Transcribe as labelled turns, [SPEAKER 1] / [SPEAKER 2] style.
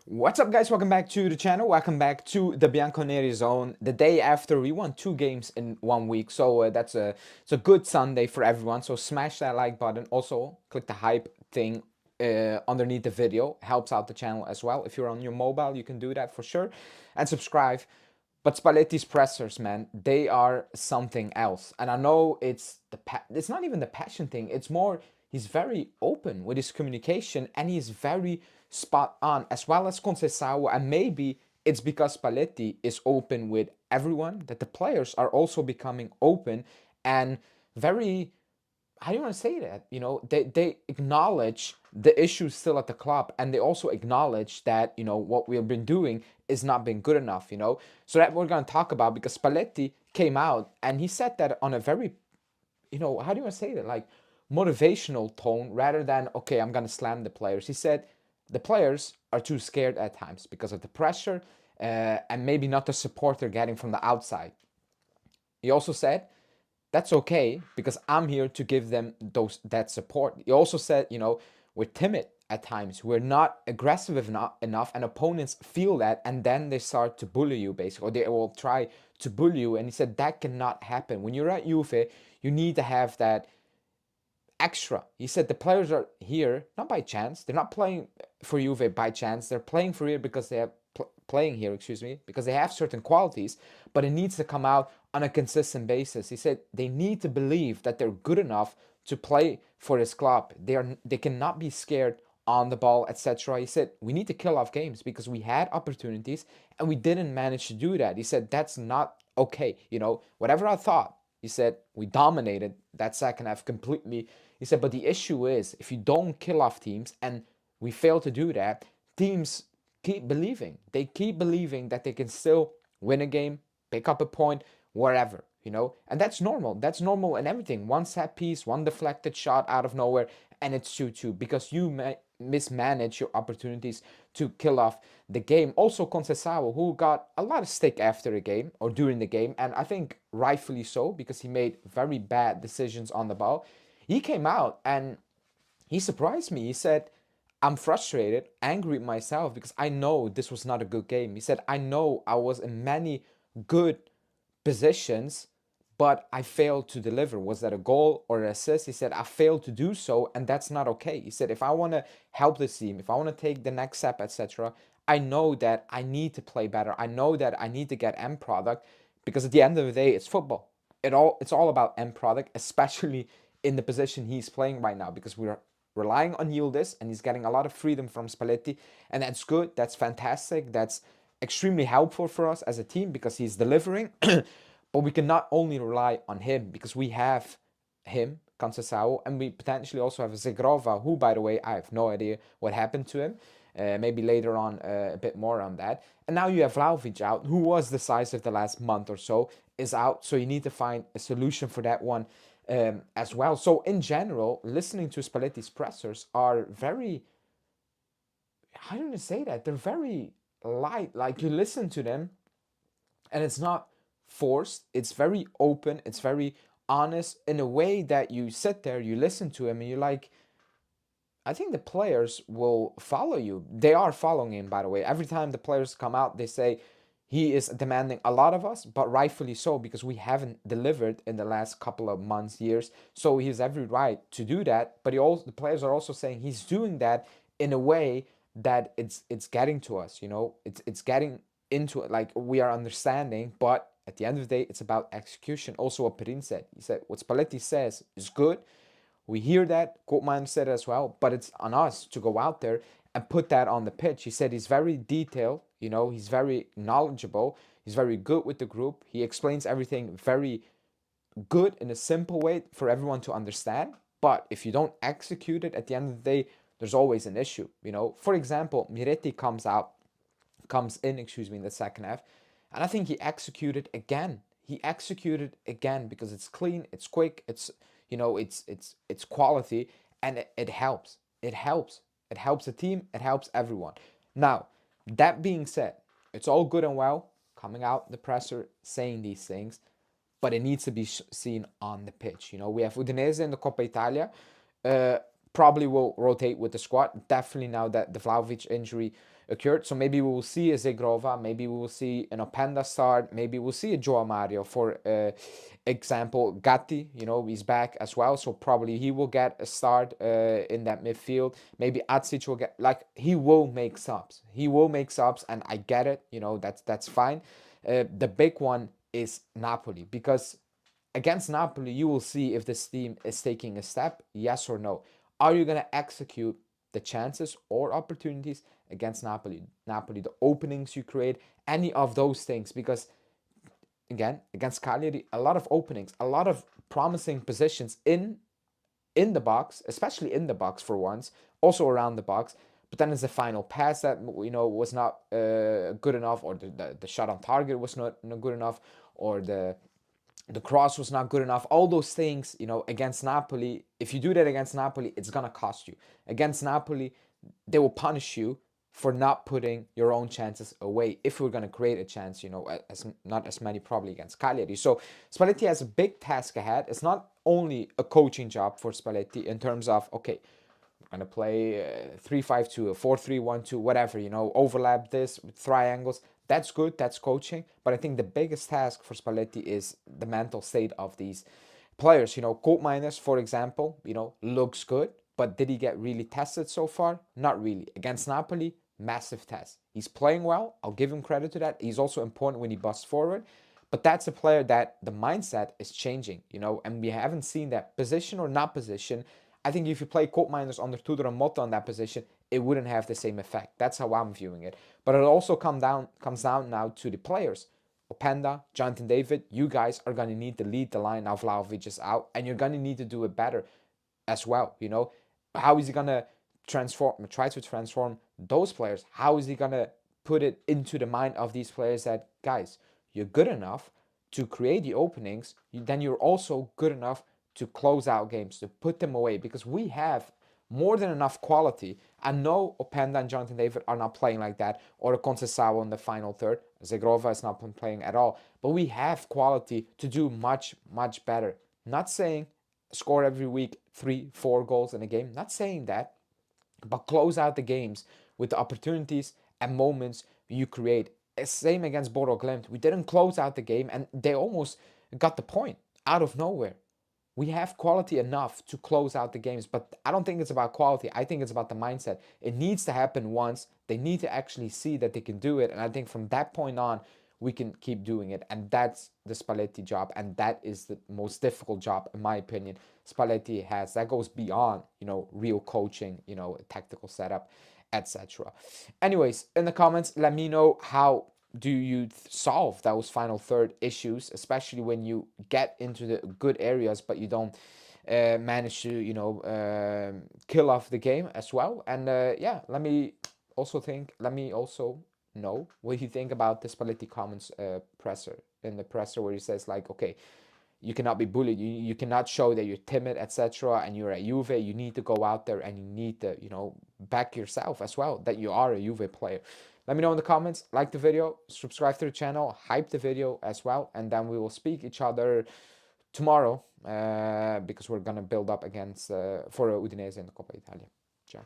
[SPEAKER 1] What's up, guys? Welcome back to the channel. Welcome back to the Bianconeri zone. The day after we won 2 games in 1 week, so it's a good Sunday for everyone. So smash that like button. Also, click the hype thing underneath the video. Helps out the channel as well. If you're on your mobile, you can do that for sure, and subscribe. But Spalletti's pressers, man, they are something else. And I know it's not even the passion thing. It's more he's very open with his communication and he's very spot on, as well as Conceição. And maybe it's because Spalletti is open with everyone that the players are also becoming open and very, how do you want to say that? They acknowledge the issues still at the club, and they also acknowledge that what we have been doing is not been good enough. So that we're going to talk about, because Spalletti came out and he said that on a very, how do you want to say that, like, motivational tone, rather than, okay, I'm going to slam the players. He said the players are too scared at times because of the pressure, and maybe not the support they're getting from the outside. He also said that's okay because I'm here to give them that support. He also said, we're timid at times. We're not aggressive enough, and opponents feel that, and then they start to bully you, basically, or they will try to bully you. And he said that cannot happen. When you're at Juve, you need to have that extra. He said the players are here not by chance. They're not playing for Juve by chance. They're playing for here because they have playing here, excuse me, because they have certain qualities, but it needs to come out on a consistent basis. He said they need to believe that they're good enough to play for this club. They cannot be scared on the ball, etc. He said we need to kill off games because we had opportunities and we didn't manage to do that. He said that's not okay. Whatever I thought, he said we dominated that second half completely. He said, but the issue is if you don't kill off teams, and we fail to do that, teams keep believing. They keep believing that they can still win a game, pick up a point, wherever, and that's normal. That's normal in everything. One set piece, one deflected shot out of nowhere, and it's 2-2 because you mismanage your opportunities to kill off the game. Also, Conceição, who got a lot of stick after the game or during the game, and I think rightfully so because he made very bad decisions on the ball. He came out and he surprised me. He said, I'm frustrated, angry with myself because I know this was not a good game. He said, I know I was in many good positions, but I failed to deliver. Was that a goal or an assist? He said, I failed to do so, and that's not okay. He said, if I want to help this team, if I want to take the next step, etc., I know that I need to play better. I know that I need to get end product, because at the end of the day, it's football. It's all about end product, especially in the position he's playing right now, because we're relying on Yildiz and he's getting a lot of freedom from Spalletti, and that's good. That's fantastic. That's extremely helpful for us as a team because he's delivering. But we can not only rely on him, because we have him, Conceição, and we potentially also have Zegrova, who, by the way, I have no idea what happened to him. Maybe later on a bit more on that. And now you have Vlahovic out, who was decisive the last month or so, is out. So you need to find a solution for that one as well. So in general, listening to Spalletti's pressers are very, how do you say that? They're very light. Like, you listen to them and it's not forced. It's very open. It's very honest in a way that you sit there, you listen to him, and you're like, I think the players will follow you. They are following him, by the way. Every time the players come out, they say he is demanding a lot of us, but rightfully so, because we haven't delivered in the last couple of months, years. So he has every right to do that. But the players are also saying he's doing that in a way that it's getting to us. It's getting into it. Like, we are understanding, but at the end of the day, it's about execution. Also, what Perin said, he said what Spalletti says is good. We hear that. Koopman said it as well, but it's on us to go out there and put that on the pitch. He said he's very detailed. He's very knowledgeable. He's very good with the group. He explains everything very good in a simple way for everyone to understand. But if you don't execute it, at the end of the day, there's always an issue. For example, Miretti comes in, in the second half, and I think he executed again. He executed again because it's clean, it's quick, it's quality, and it helps. It helps. It helps the team. It helps everyone. Now, that being said, it's all good and well coming out the presser saying these things, but it needs to be seen on the pitch. We have Udinese in the Coppa Italia. probably will rotate with the squad, definitely now that the Vlahovic injury occurred. So maybe we will see a Zegrova, maybe we will see an Openda start, maybe we'll see a Joao Mario, for example. Gatti, he's back as well, so probably he will get a start in that midfield. Maybe Atsic will get, like, he will make subs. He will make subs, and I get it, that's fine. The big one is Napoli, because against Napoli, you will see if this team is taking a step, yes or no. Are you going to execute the chances or opportunities against Napoli? The openings you create, any of those things, because again, against Cagliari, a lot of openings, a lot of promising positions in the box, especially in the box for once, also around the box. But then it's the final pass that was not good enough, or the shot on target was not good enough, or the cross was not good enough. All those things, against Napoli, if you do that against Napoli, it's going to cost you. Against Napoli, they will punish you for not putting your own chances away. If we're going to create a chance, not as many probably against Cagliari. So Spalletti has a big task ahead. It's not only a coaching job for Spalletti in terms of, okay, we're going to play 3-5-2, a 4-3-1-2, whatever, overlap this with triangles. That's good, that's coaching. But I think the biggest task for Spalletti is the mental state of these players. Koopmeiners, for example, looks good. But did he get really tested so far? Not really. Against Napoli, massive test. He's playing well. I'll give him credit to that. He's also important when he busts forward. But that's a player that the mindset is changing, and we haven't seen that position or not position. I think if you play Koopmeiners under Tudor and Motta on that position, it wouldn't have the same effect. That's how I'm viewing it. But it also comes down now to the players. Openda, Jonathan David, you guys are going to need to lead the line now. Vlahovic is out, and you're going to need to do it better as well. How is he going to try to transform those players? How is he going to put it into the mind of these players that, guys, you're good enough to create the openings, then you're also good enough to close out games, to put them away, because we have more than enough quality. I know Openda and Jonathan David are not playing like that, or Conceição in the final third. Zegrova is not playing at all. But we have quality to do much, much better. Not saying score every week 3-4 goals in a game. Not saying that. But close out the games with the opportunities and moments you create. Same against Bodo Glimt. We didn't close out the game, and they almost got the point out of nowhere. We have quality enough to close out the games, but I don't think it's about quality. I think it's about the mindset. It needs to happen once. They need to actually see that they can do it, and I think from that point on, we can keep doing it. And that's the Spalletti job, and that is the most difficult job, in my opinion, Spalletti has. That goes beyond, real coaching, tactical setup, etc. Anyways, in the comments, let me know how do you solve those final third issues, especially when you get into the good areas, but you don't manage to, kill off the game as well. And yeah, let me also know what you think about the Spalletti comments presser, in the presser, where he says, like, okay, you cannot be bullied, you cannot show that you're timid, etc., and you're at Juve. You need to go out there and you need to, back yourself as well, that you are a Juve player. Let me know in the comments, like the video, subscribe to the channel, hype the video as well, and then we will speak each other tomorrow, because we're gonna build up against for Udinese in the Coppa Italia. Ciao.